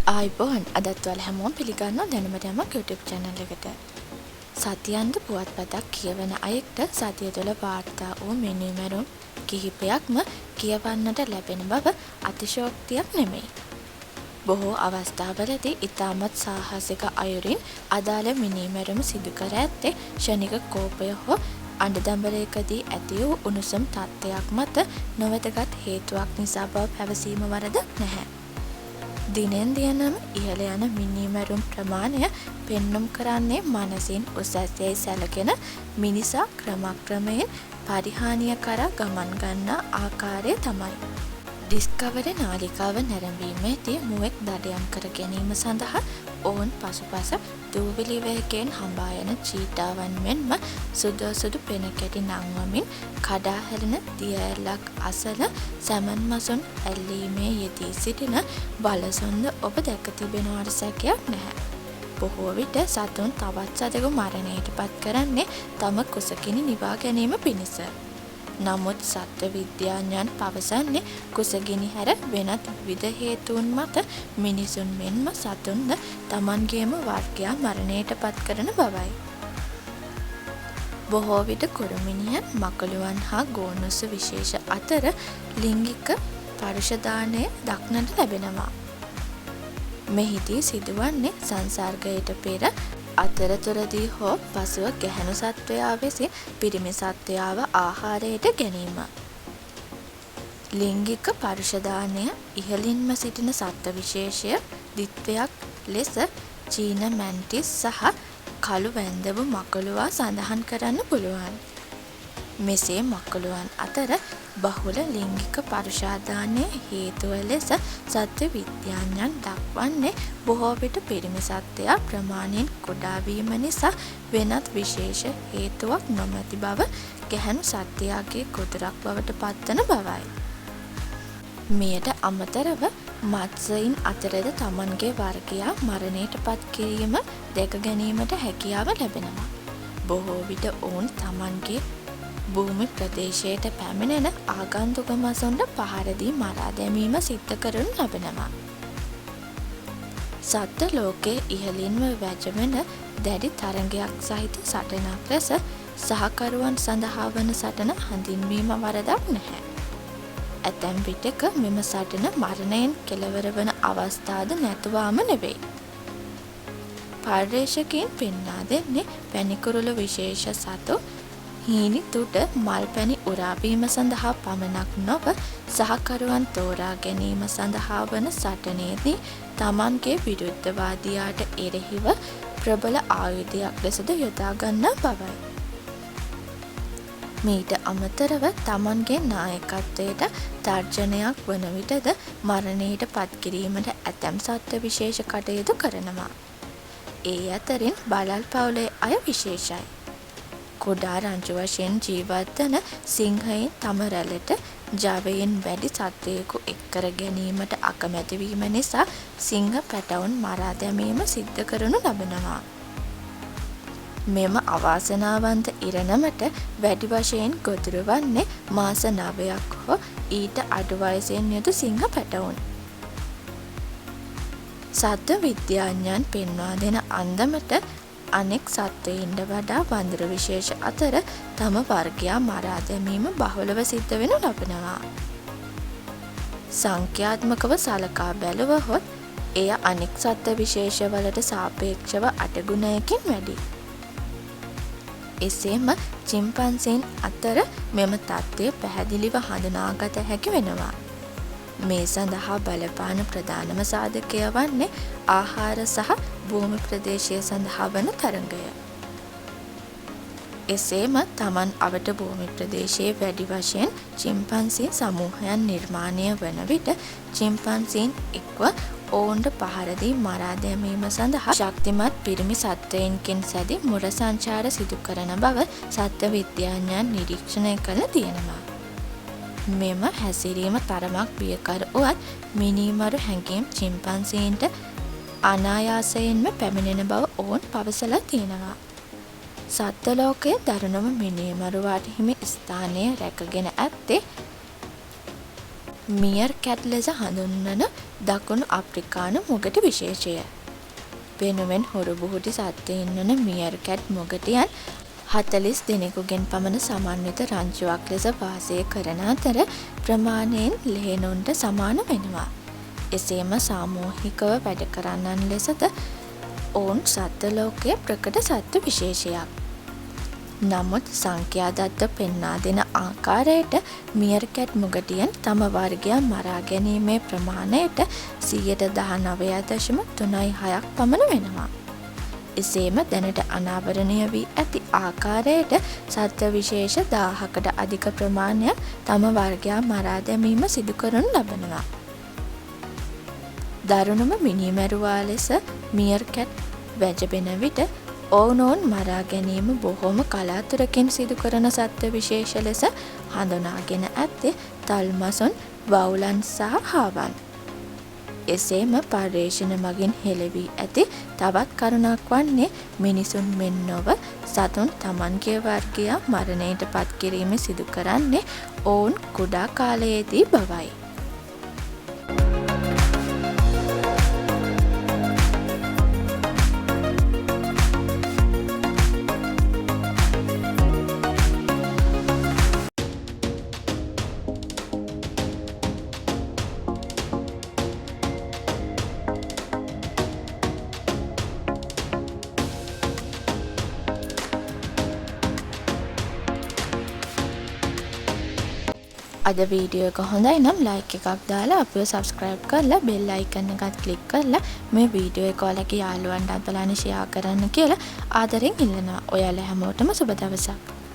ආයිබෝන් අදත් ඔයාලා හැමෝම පිළිගන්නවා දැනුමට යමක් YouTube channel එකට. සතියන්ත පුවත්පතක් කියවන අයෙක්ට සතිය තුළ වාර්තා වූ මිනිමරුම් කිහිපයක්ම කියවන්නට ලැබෙන බව අතිශෝක්තියක් නෙමෙයි. බොහෝ අවස්ථාවලදී ඉතාමත් සාහසික අයුරින් අදාළ මිනිමරුම් සිදු කර ඇත්තේ ක්ෂණික කෝපය හෝ අඬදඹරයකදී ඇති වූ උණුසුම් තත්ත්වයක් මත නොවැදගත් හේතුවක් නිසා බව පැවසීම වරදක් නැහැ. දිනෙන් දිනම ඉහළ යන මිනිමැරුම් ප්‍රමාණය පෙන්නුම් කරන්නේ මනසින් උසස් යයි සැලකෙන මිනිසා ක්‍රමක්‍රමයෙන් පරිහානිය කරා ගමන් ගන්නා ආකාරය තමයි. ඩිස්කවරි නාලිකාව නැරඹීමේදී මුවෙක් දඩයම් කර ගැනීම සඳහා ඔවුන් පසුපස දූවිලි වේගයෙන් හඹා යන චීටාවන් මෙන්ම සුදු පෙන කැටි නංවමින් කඩා හැලෙන දිය ඇල්ලක් අසල සැමන් මසුන් ඇල්ලීමේ යෙදී සිටින බලසොන්ද ඔබ දැක තිබෙනවාට සැකයක් නැහැ. බොහෝ විට සතුන් තවත් සතෙකු මරණයට පත් කරන්නේ තම කුසගිනි නිවා ගැනීම පිණිස. නමුත් සත්ව විද්‍යාඥයන් පවසන්නේ කුසගිනි හැර වෙනත් විවිධ හේතුන් මත මිනිසුන් මෙන්ම සතුන්ද තමන්ගේම වර්ගයා මරණයට පත් කරන බවයි. බොහෝ විට කුරුමිනියන්, මකලුවන් හා ගෝනුස්ස විශේෂ අතර ලිංගික පරුෂදානය දක්නට ලැබෙනවා. මෙහිදී සිදුවන්නේ සංසර්ගයට පෙර අතරතුරදී හෝ පසුව ගැහැණු සත්වයා විසින් පිරිමි සත්වයාව ආහාරයට ගැනීම. ලිංගික පරුෂදානය ඉහළින්ම සිටින සත්ව විශේෂය ද්විත්වයක් ලෙස චීන මැන්ටිස් සහ කළු වැන්දඹු මකලුවා සඳහන් කරන්න පුළුවන්. මෙසේ මකලුවන් අතර බහුල ලිංගික පරුෂාදානයේ හේතුව ලෙස සත්ව විද්‍යාඥයන් දක්වන්නේ බොහෝ විට පිරිමි සත්වයා ප්‍රමාණයෙන් කුඩා වීම නිසා වෙනත් විශේෂ හේතුවක් නොමැති බව ගැහැණු සත්වයාගේ ගොදුරක් බවට පත්වන බවයි. මෙයට අමතරව මත්ස්‍යයින් අතරද තමන්ගේ වර්ගයා මරණයට පත් කිරීම දැක ගැනීමට හැකියාව ලැබෙනවා. බොහෝ විට ඔවුන් තමන්ගේ භූමි ප්‍රදේශයට පැමිණෙන ආගන්තුක මසුන්ට පහර දී මරා දැමීම සිද්ධ කරනු ලබනවා. සත්ත්ව ලෝකයේ ඉහළින්ම වැජඹෙන දැඩි තරඟයක් සහිත සටනක් ලෙස සහකරුවන් සඳහා වන සටන හඳුන්වීම වරදක් නැහැ. ඇතැම් විටක මෙම සටන මරණයෙන් කෙළවර වන අවස්ථාද නැතුවාම නෙවෙයි. පර්යේෂකයන් පෙන්වා දෙන්නේ පැණිකුරුළු විශේෂ සතු හීනි තුඩ මල් පැණි උරාවීම සඳහා පමණක් නොව සහකරුවන් තෝරා ගැනීම සඳහා වන සටනේදී තමන්ගේ විරුද්ධවාදියාට එරෙහිව ප්‍රබල ආයුධයක් ලෙසද යොදා ගන්නා බවයි. මීට අමතරව තමන්ගේ නායකත්වයට තර්ජනයක් වන විටද මරණයට පත් කිරීමට ඇතැම් සත්ව විශේෂ කටයුතු කරනවා. ඒ අතරින් බලල් පවුලේ අය විශේෂයි. කුඩා රංචු වශයෙන් ජීවත් වන සිංහයන් තම රැළට ජවයෙන් වැඩි සත්වයෙකු එක්කර ගැනීමට අකමැති වීම නිසා සිංහ පැටවුන් මරා දැමීම සිද්ධ කරනු ලබනවා. මෙම අවාසනාවන්ත ඉරණමට වැඩි වශයෙන් ගොදුරු වන්නේ මාස 9ක් හෝ ඊට අඩු වයසෙන් යුතු සිංහ පැටවුන්. සත්ව විද්‍යාඥයන් පෙන්වා දෙන අන්දමට අනෙක් සත්වයින්ට වඩා වඳුරු විශේෂ අතර තම වර්ගයා මරා දැමීම බහුලව සිද්ධ වෙනු ලබනවා. සංඛ්‍යාත්මකව සලකා බැලුවහොත් එය අනෙක් සත්ව විශේෂවලට සාපේක්ෂව 8 ගුණයකින් වැඩි. එසේම චිම්පන්සීන් අතර මෙම තත්ත්වය පැහැදිලිව හඳුනාගත හැකි වෙනවා. මේ සඳහා බලපාන ප්‍රධානම සාධකය වන්නේ ආහාර සහ භූමි ප්‍රදේශය සඳහා වන තරඟය. එසේම තමන් අවට භූමි ප්‍රදේශයේ වැඩි වශයෙන් චිම්පන්සීන් සමූහයන් නිර්මාණය වන විට චිම්පන්සීන් එක්ව ඔවුන්ට පහර දී මරා දැමීම සඳහා ශක්තිමත් පිරිමි සත්වයින්ගෙන් සැදි මුර සංචාර සිදු කරන බව සත්ව විද්‍යාඥයන් නිරීක්ෂණය කළ තියෙනවා. මෙම හැසිරීම තරමක් බියකර වුවත් මිනීමරු හැඟීම් චිම්පන්සීන්ට අනායාසයෙන්ම පැමිණෙන බව ඔවුන් පවසලා තියෙනවා. සත්ත්ව ලෝකයේ දරුණුම මිනීමරුවාට හිමි ස්ථානය රැකගෙන ඇත්තේ මියර් කැට් ලෙස හඳුන්වන දකුණු අප්‍රිකානු මොගට විශේෂය. වෙනුවෙන් හොරු බුහුටි සත්ත්වයින් වන මියර් කැට් මොගටියන් 40 දෙනෙකුගෙන් පමණ සමන්විත රංචුවක් ලෙස වාසය කරන අතර ප්‍රමාණයෙන් ලෙහෙනුන්ට සමාන වෙනවා. එසේම සාමූහිකව වැඩ කරන්නන් ලෙසද ඔවුන් සත්ත්ව ලෝකයේ ප්‍රකට සත්ත්ව විශේෂයක්. නමුත් සංඛ්‍යාදත්ත පෙන්වා දෙන ආකාරයට මියර් කැට් මොගටියන් තම වර්ගයා මරා ගැනීමේ ප්‍රමාණයට 19.36% පමණ වෙනවා. එසේම දැනට අනාවරණය වී ඇති ආකාරයට සත්ත්ව විශේෂ 1000කට අධික ප්‍රමාණයක් තම වර්ගයා මරා දැමීම සිදු කරනු ලබනවා. දරුණුම මිනීමැරුවා ලෙස මියර් කැට් වැජබෙන විට ඔවුනොවුන් මරා ගැනීම බොහෝම කලාතුරකින් සිදු කරන සත්ත්ව විශේෂ ලෙස හඳුනාගෙන ඇත්තේ තල්මසොන්, වවුලන් සහ හාවන්. එසේම පර්යේෂණ මගින් හෙළවී ඇති තවත් කරුණක් වන්නේ මිනිසුන් මෙන් නොව සතුන් තමන්ගේ වර්ගයා මරණයට පත් කිරීම සිදු කරන්නේ ඔවුන් කුඩා කාලයේදී බවයි. අද වීඩියෝ එක හොඳයි නම් ලයික් එකක් දාලා අපිව සබ්ස්ක්‍රයිබ් කරලා බෙල් අයිකන් එකත් ක්ලික් කරලා මේ වීඩියෝ එක ඔයාලගේ යාළුවන්ටත් බලන්න ෂෙයා කරන්න කියලා ආදරෙන් ඉල්ලනවා. ඔයාලා හැමෝටම සුබ දවසක්.